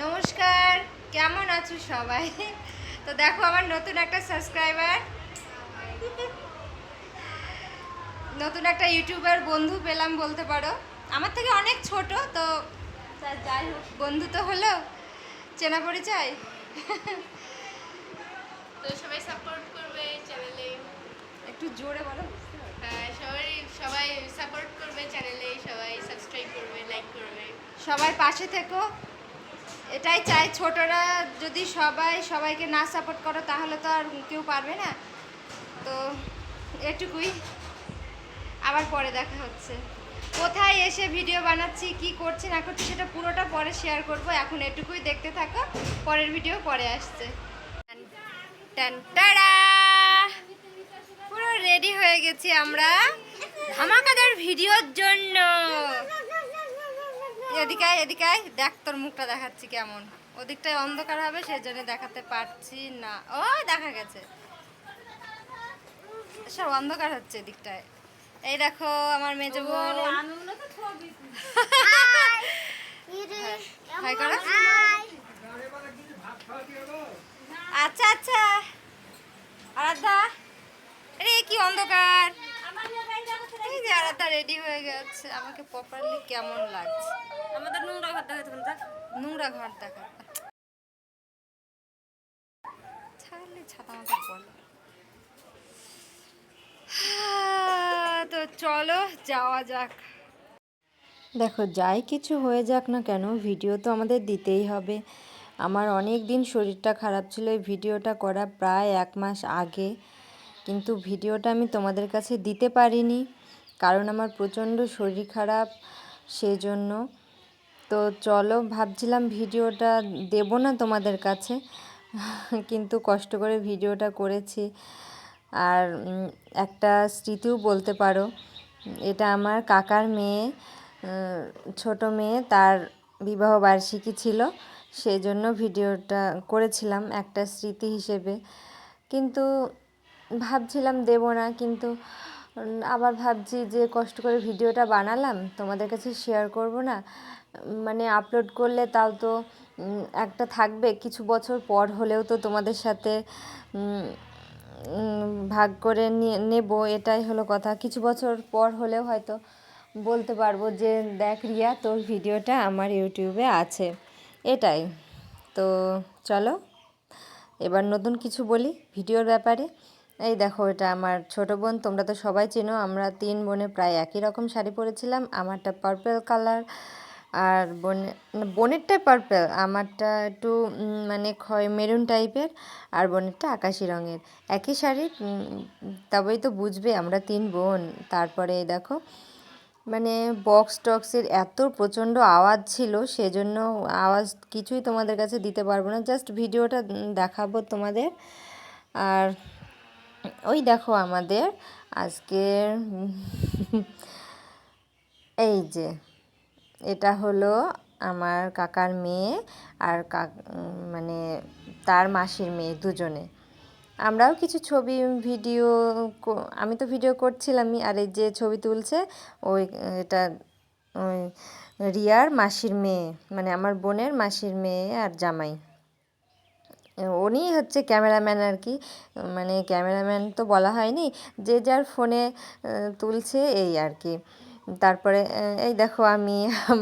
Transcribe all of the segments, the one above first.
নমস্কার, কেমন আছো সবাই? তো দেখো আমার নতুন একটা সাবস্ক্রাইবার, নতুন একটা ইউটিউবার বন্ধু পেলাম বলতে পারো। আমার থেকে অনেক ছোট তো, যাই হোক বন্ধু তো হলো, চেনা পরিচয়। তো সবাই সাপোর্ট করবে চ্যানেলে। একটু জোরে বলো। সবাই সবাই সাপোর্ট করবে চ্যানেলে, সবাই সাবস্ক্রাইব করবে, লাইক করবে। সবাই পাশে থেকো, এটাই চাই। ছোটরা যদি সবাই সবাইকে না সাপোর্ট করো তাহলে তো আর কেউ পারবে না। তো এটুকুই, আবার পরে দেখা হচ্ছে। কোথায় এসে ভিডিও বানাচ্ছি, কি করছি না করছি সেটা পুরোটা পরে শেয়ার করব। এখন এটুকুই দেখতে থাকো, পরের ভিডিও পরে আসছে। টান টাড়া, পুরো রেডি হয়ে গেছি আমরা ধামাকাদার ভিডিওর জন্য। এদিকে এদিকে দেখ, তোর মুখটা দেখাচ্ছি কেমন। ওদিকটায় অন্ধকার হবে সেজন্য দেখাতে পারছি না। ও দেখা গেছে, সব অন্ধকার হচ্ছে এদিকটায়। এই দেখো আমার মেজো বোন। হাই করো। আচ্ছা আচ্ছা, আরাধ্যা, আরে কি অন্ধকার। এই যে আরাধ্যা রেডি হয়ে গেছে, আমাকে প্রপারলি কেমন লাগছে। আমাদের নোংরা ঘর দেখাতে পারেন। নোংরা ঘর দেখা, ছাড়লে ছাতা মাথা বলো। তো চলো যাওয়া যাক। দেখো যাই কিছু হয়ে যাক না কেন, ভিডিও তো আমাদের দিতেই হবে। আমার অনেক দিন শরীরটা খারাপ ছিল, এই ভিডিওটা করা প্রায় 1 মাস আগে, কিন্তু ভিডিওটা আমি তোমাদের কাছে দিতে পারিনি কারণ আমার প্রচণ্ড শরীর খারাপ, সেই জন্য। তো চলো, ভাবছিলাম ভিডিওটা দেব না তোমাদের কাছে, কিন্তু কষ্ট করে ভিডিওটা করেছি। আর একটা স্মৃতিও বলতে পারো। এটা আমার কাকার মেয়ে, ছোট মেয়ে, তার বিবাহ বার্ষিকী ছিল, সেই জন্য ভিডিওটা করেছিলাম একটা স্মৃতি হিসেবে। কিন্তু ভাবছিলাম দেব না, কিন্তু আবার ভাবছি যে কষ্ট করে ভিডিওটা বানালাম, তোমাদের কাছে শেয়ার করব না, মানে আপলোড করলে তাও তো একটা থাকবে, কিছু বছর পর হলেও তো তোমাদের সাথে ভাগ করে নেব, এটাই হলো কথা। কিছু বছর পর হলেও হয়তো বলতে পারবো যে দেখ রিয়া, তোর ভিডিওটা আমার ইউটিউবে আছে, এটাই। তো চলো এবার নতুন কিছু বলি ভিডিওর ব্যাপারে। এই দেখো, এটা আমার ছোট বোন, তোমরা তো সবাই চেনো, আমরা 3 বোনে প্রায় একই রকম শাড়ি পরেছিলাম। আমারটা পার্পল কালার, আর বোনেরটা পার্পল, আমারটা একটু মানে খয় মেরুন টাইপের, আর বোনেরটা আকাশি রঙের। একই শাড়ি, তবেই তো বুঝবে আমরা 3 বোন। তারপরে এই দেখো, মানে বক্স টক্সের এত প্রচণ্ড আওয়াজ ছিল, সেজন্য আওয়াজ কিছুই তোমাদের কাছে দিতে পারবো না, জাস্ট ভিডিওটা দেখাবো তোমাদের। আর ওই দেখো আমাদের আজকের এই যে, এটা হলো আমার কাকার মেয়ে আর মানে তার মাসির মেয়ে, দুজনে। আমরাও কিছু ছবি ভিডিও, আমি তো ভিডিও করছিলামই, আর এই যে ছবি তুলছে ওই, এটা ওই রিয়ার মাসির মেয়ে, মানে আমার বোনের মাসির মেয়ে আর জামাই। উনি হচ্ছে ক্যামেরাম্যান আর কি, মানে ক্যামেরাম্যান তো বলা হয়নি, যে যার ফোনে তুলছে এই আর কি। তারপরে এই দেখো আমি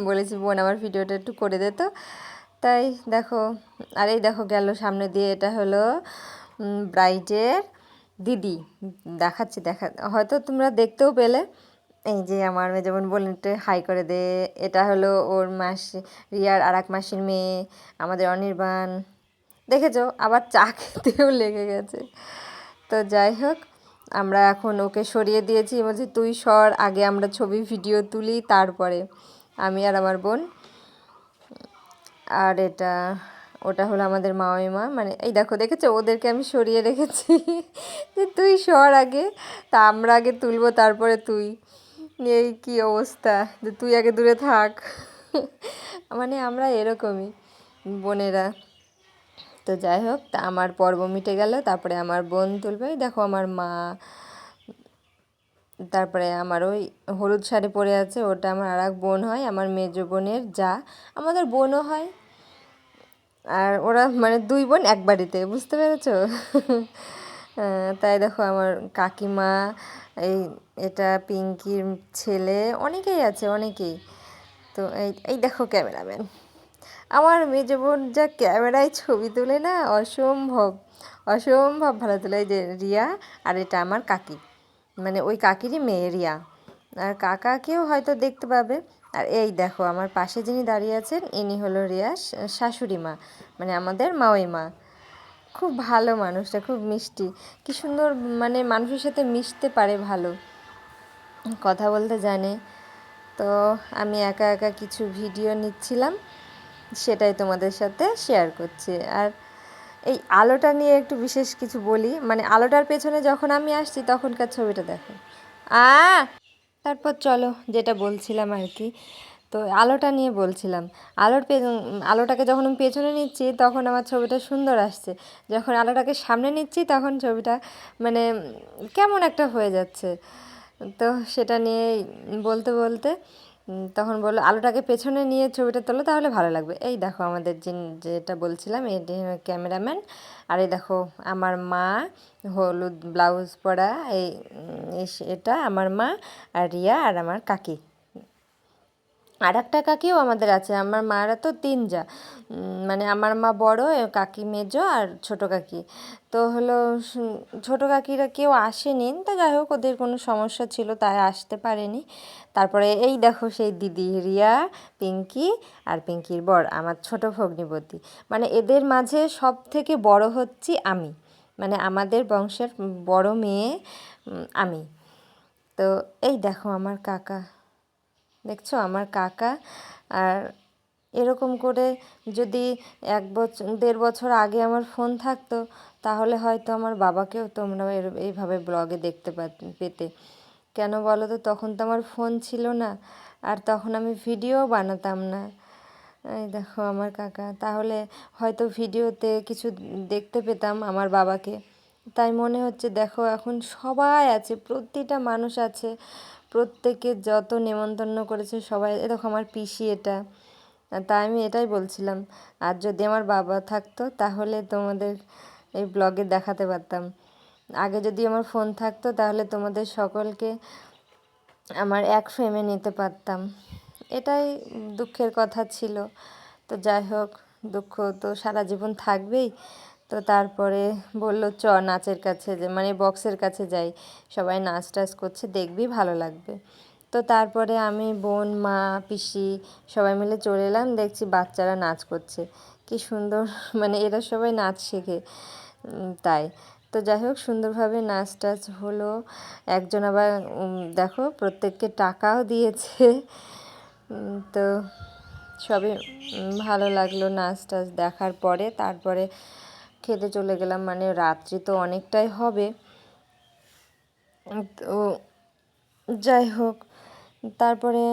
বলেছি বোন আমার ভিডিওটা একটু করে দে তো, তাই দেখো। আর এই দেখো গেল সামনে দিয়ে, এটা হলো ব্রাইডের দিদি, দেখাচ্ছি, হয়তো তোমরা দেখতেও পেলে। এই যে আমার মেয়ে যেমন বললেন একটু হাই করে দে, এটা হলো ওর মাসি, রিয়ার আর এক মাসির মেয়ে, আমাদের অনির্বাণ। দেখেছো আবার চা খেতেও লেগে গেছে। তো যাই হোক, আমরা এখন ওকে সরিয়ে দিয়েছি, বলছি তুই সর, আগে আমরা ছবি ভিডিও তুলি তারপরে, আমি আর আমার বোন। আর এটা, ওটা হলো আমাদের মামিমা, মানে এই দেখো দেখেছো ওদেরকে আমি সরিয়ে রেখেছি যে তুই সর আগে, তা আমরা আগে তুলবো তারপরে তুই। এই কি অবস্থা, যে তুই আগে দূরে থাক মানে আমরা এরকমই বোনেরা। তো যাই হোক, তা আমার পর্ব মিটে গেল, তারপরে আমার বোন তুলবে, দেখো আমার মা। তারপরে আমার ওই হলুদ শাড়ি পরে আছে, ওটা আমার আর এক বোন হয়, আমার মেজো বোনের যা, আমাদের বোনও হয়। আর ওরা মানে দুই বোন এক বাড়িতে, বুঝতে পেরেছো? তাই দেখো আমার কাকিমা, এই এটা পিঙ্কির ছেলে, অনেকেই আছে অনেকেই। তো এই এই দেখো ক্যামেরাম্যান, আমার মেজ বোন যা ক্যামেরায় ছবি তোলে না, অসম্ভব অসম্ভব ভালো তোলে। এই যে রিয়া, আর এটা আমার কাকি, মানে ওই কাকিরই মেয়ে রিয়া। আর কাকাকেও হয়তো দেখতে পাবে। আর এই দেখো আমার পাশে যিনি দাঁড়িয়ে আছেন, ইনি হলো রিয়া শাশুড়ি মা, মানে আমাদের মাওই মা। খুব ভালো মানুষটা, খুব মিষ্টি, কি সুন্দর মানে মানুষের সাথে মিশতে পারে, ভালো কথা বলতে জানে। তো আমি একা একা কিছু ভিডিও নিচ্ছিলাম, সেটাই তোমাদের সাথে শেয়ার করছি। আর এই আলোটা নিয়ে একটু বিশেষ কিছু বলি, মানে আলোটার পেছনে যখন আমি আসছি তখনকার ছবিটা দেখো। আ তারপর চলো যেটা বলছিলাম আর কি, তো আলোটা নিয়ে বলছিলাম। আলোটাকে যখন আমি পেছনে নিচ্ছি তখন আমার ছবিটা সুন্দর আসছে, যখন আলোটাকে সামনে নিচ্ছি তখন ছবিটা মানে কেমন একটা হয়ে যাচ্ছে। তো সেটা নিয়েই বলতে বলতে তখন বললো আলোটাকে পেছনে নিয়ে ছবিটা তোলো, তাহলে ভালো লাগবে। এই দেখো আমাদের যেটা বলছিলাম, এটি ক্যামেরাম্যান। আর এই দেখো আমার মা, হলুদ ব্লাউজ পরা, এটা আমার মা, আর রিয়া, আর আমার কাকি। আর একটা কাকিও আমাদের আছে, আমার মারা তো তিন যা, মানে আমার মা বড়, কাকি মেজো, আর ছোট কাকি। তো হলো ছোট কাকিরা কেউ আসেনি, তো যাই হোক ওদের কোনো সমস্যা ছিল তাই আসতে পারেনি। তারপরে এই দেখো সেই দিদি রিয়া, পিঙ্কি, আর পিঙ্কির বর আমার ছোট ভগ্নিপতি, মানে এদের মাঝে সব থেকে বড় হচ্ছি আমি, মানে আমাদের বংশের বড় মেয়ে আমি। তো এই দেখো আমার কাকা, দেখছো আমার কাকা। আর এরকম করে যদি 1-1.5 বছর আগে আমার ফোন থাকতো, তাহলে হয়তো আমার বাবাকেও তোমরা এইভাবে ব্লগে দেখতে পেতে। কেন বলো তো, তখন তো আমার ফোন ছিল না, আর তখন আমি ভিডিও বানাতাম না। এই দেখো আমার কাকা, তাহলে হয়তো ভিডিওতে কিছু দেখতে পেতাম আমার বাবাকে। তাই মনে হচ্ছে দেখো এখন সবাই আছে, প্রতিটা মানুষ আছে, প্রত্যেকে যত নেমন্তন্ন করেছে সবাই। এ দেখো আমার পিসি এটা। তাই আমি এটাই বলছিলাম, আর যদি আমার বাবা থাকতো তাহলে তোমাদের এই ব্লগে দেখাতে পারতাম। আগে যদি আমার ফোন থাকতো তাহলে তোমাদের সকলকে আমার এক ফ্রেমে নিতে পারতাম। এটাই দুঃখের কথা ছিল। তো যাই হোক, দুঃখ তো সারা জীবন থাকবেই। তো তারপরে বললো নাচের কাছে, যে মানে বক্সের কাছে যাই, সবাই নাচ টাচ করছে, দেখবি ভালো লাগবে। তো তারপরে আমি, বোন, মা, পিসি সবাই মিলে চলে এলাম, দেখছি বাচ্চারা নাচ করছে, কি সুন্দর মানে এরা সবাই নাচ শেখে, তাই। তো যাই হোক সুন্দরভাবে নাচ টাচ হলো। একজন আবার দেখো প্রত্যেককে টাকাও দিয়েছে। তো সবই ভালো লাগলো নাচ টাচ দেখার পরে। তারপরে খেতে চলে গেলাম, মানে রাত্রি তো অনেকটাই হবে। তো যাই হোক, তারপরে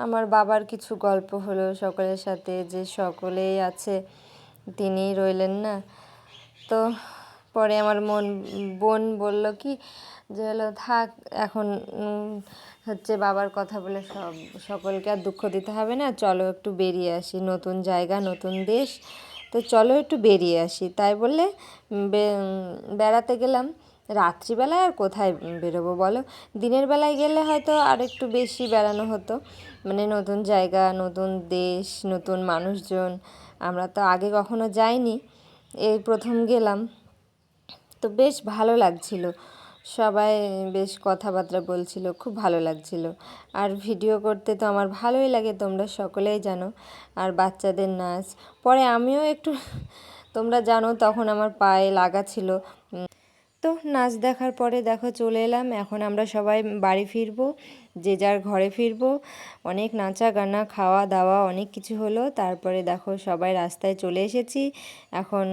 আমার বাবার কিছু গল্প হলো সকলের সাথে, যে সকলেই আছে তিনিই রইলেন না। তো পরে আমার বোন বলল কি, যে হলো থাক এখন, হচ্ছে বাবার কথা বলে সকলকে আর দুঃখ দিতে হবে না, চলো একটু বেরিয়ে আসি, নতুন জায়গা নতুন দেশ, তো চলো একটু বেরিয়ে আসি। তাই বললে বেড়াতে গেলাম। রাত্রিবেলায় আর কোথায় বেরোবো বলো, দিনের বেলায় গেলে হয়তো আর একটু বেশি বেড়ানো হতো, মানে নতুন জায়গা নতুন দেশ নতুন মানুষজন, আমরা তো আগে কখনো যাইনি, এই প্রথম গেলাম। তো বেশ ভালো লাগছিল, সবাই বেশ কথাবার্তা বলছিল, খুব ভালো লাগছিল। আর ভিডিও করতে তো আমার ভালোই লাগে, তোমরা সকলেই জানো। আর বাচ্চাদের নাচ, পরে আমিও একটু তোমরা জানো তখন আমার পায়ে লাগা ছিল। তো নাচ দেখার পরে দেখো চলে এলাম, এখন আমরা সবাই বাড়ি ফিরবো, যে যার ঘরে ফিরবো। অনেক নাচা গানা খাওয়া দাওয়া অনেক কিছু হলো। তারপরে দেখো সবাই রাস্তায় চলে এসেছি, এখন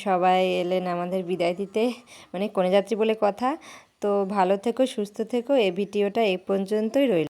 সবাই এলেন আমাদের বিদায় দিতে, মানে কনেযাত্রী বলে কথা। তো ভালো থেকো, সুস্থ থেকো, এই ভিডিওটা এই পর্যন্তই রইল।